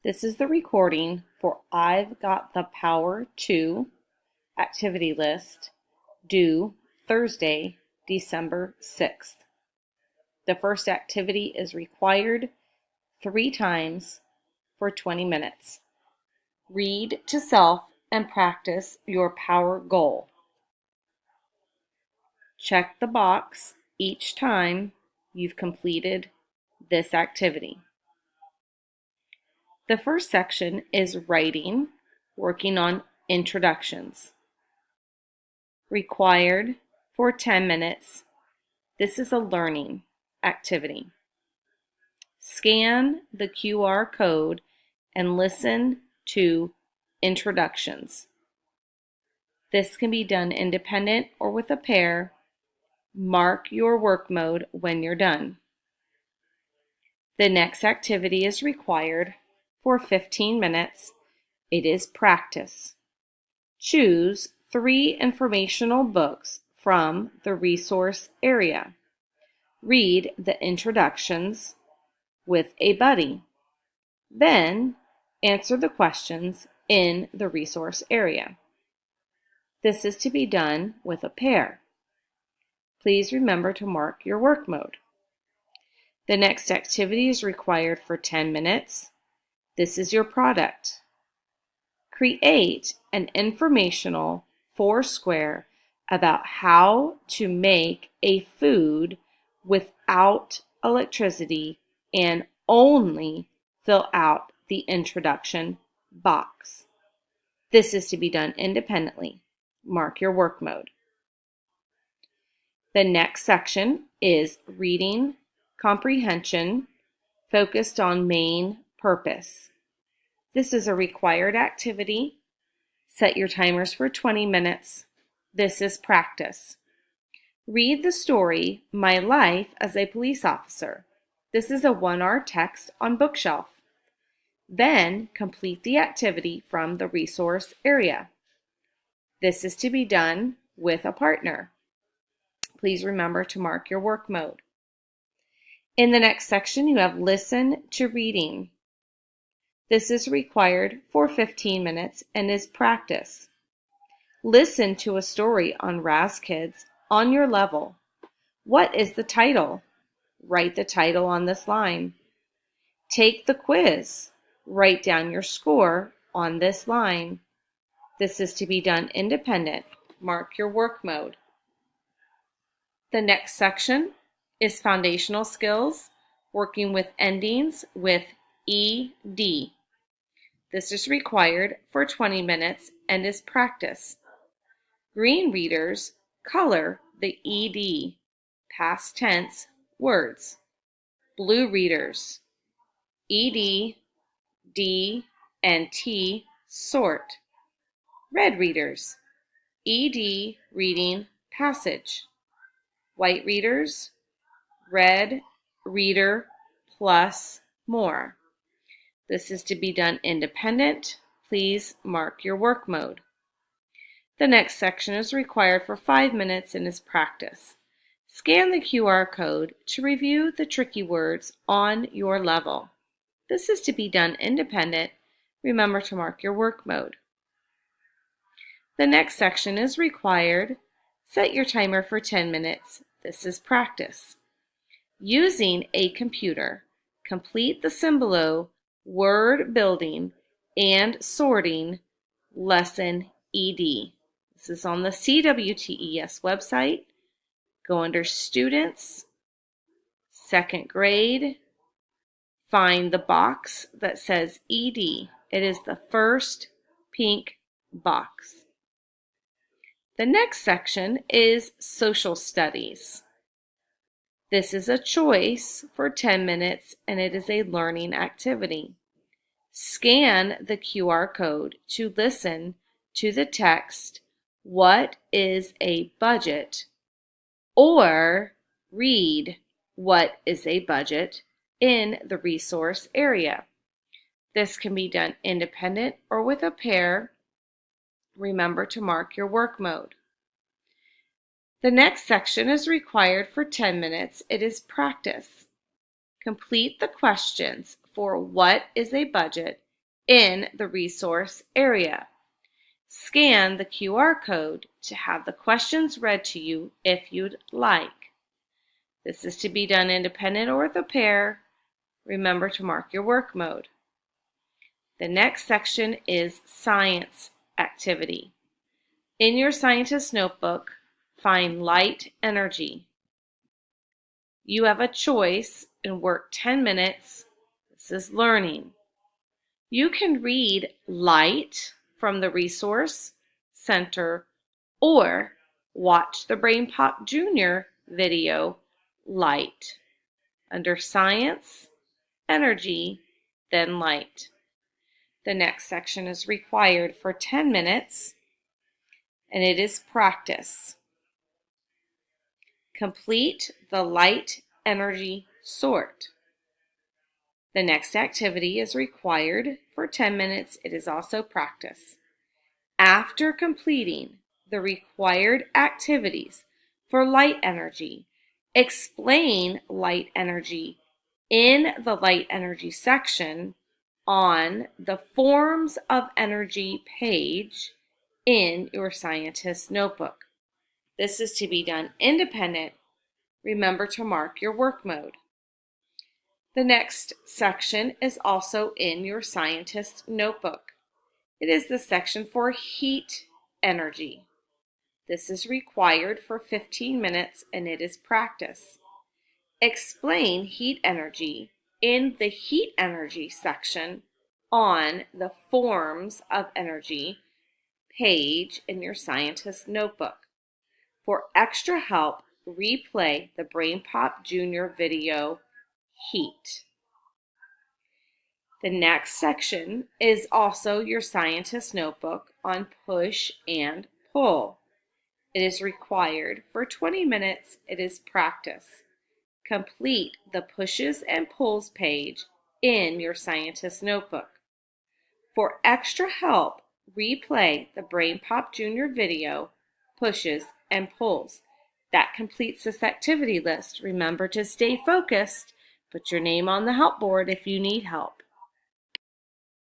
This is the recording for I've Got the Power to activity list due Thursday, December 6th. The first activity is required 3 times for 20 minutes. Read to self and practice your power goal. Check the box each time you've completed this activity. The first section is writing, working on introductions. Required for 10 minutes. This is a learning activity. Scan the QR code and listen to introductions. This can be done independent or with a pair. Mark your work mode when you're done. The next activity is required for 15 minutes. It is practice. Choose 3 informational books from the resource area. Read the introductions with a buddy. Then answer the questions in the resource area. This is to be done with a pair. Please remember to mark your work mode. The next activity is required for 10 minutes. This is your product. Create an informational 4-square about how to make a food without electricity and only fill out the introduction box. This is to be done independently. Mark your work mode. The next section is reading comprehension focused on main purpose. This is a required activity. Set your timers for 20 minutes. This is practice. Read the story, My Life as a Police Officer. This is a 1-hour text on bookshelf. Then complete the activity from the resource area. This is to be done with a partner. Please remember to mark your work mode. In the next section, you have listen to reading. This is required for 15 minutes and is practice. Listen to a story on Raz Kids on your level. What is the title? Write the title on this line. Take the quiz. Write down your score on this line. This is to be done independent. Mark your work mode. The next section is foundational skills, working with endings with ED. This is required for 20 minutes and is practice. Green readers color the ED, past tense, words. Blue readers, ED, D, and T sort. Red readers, ED reading passage. White readers, red reader plus more. This is to be done independent. Please mark your work mode. The next section is required for 5 minutes and is practice. Scan the QR code to review the tricky words on your level. This is to be done independent. Remember to mark your work mode. The next section is required. Set your timer for 10 minutes. This is practice. Using a computer, complete the Symbolo word building and sorting lesson ED. This is on the CWTES website. Go under Students, 2nd grade. Find the box that says ED. It is the first pink box. The next section is social studies. This is a choice for 10 minutes and it is a learning activity. Scan the QR code to listen to the text, What is a budget? Or read What is a budget in the resource area. This can be done independent or with a pair. Remember to mark your work mode. The next section is required for 10 minutes. It is practice. Complete the questions for what is a budget in the resource area. Scan the QR code to have the questions read to you if you'd like. This is to be done independent or with a pair. Remember to mark your work mode. The next section is science activity. In your scientist notebook, find light energy. You have a choice and work 10 minutes. This is learning. You can read light from the resource center or watch the BrainPop Jr. video light. Under science, energy, then light. The next section is required for 10 minutes and it is practice. Complete the light energy sort. The next activity is required for 10 minutes. It is also practice. After completing the required activities for light energy, explain light energy in the light energy section on the forms of energy page in your scientist notebook. This is to be done independent. Remember to mark your work mode. The next section is also in your scientist notebook. It is the section for heat energy. This is required for 15 minutes and it is practice. Explain heat energy in the heat energy section on the forms of energy page in your scientist notebook. For extra help, replay the BrainPop Jr. video Heat. The next section is also your scientist notebook on push and pull. It is required for 20 minutes. It is practice. Complete the pushes and pulls page in your scientist notebook. For extra help, replay the BrainPop Jr. video pushes and pulls. That completes this activity list. Remember to stay focused. Put your name on the help board if you need help.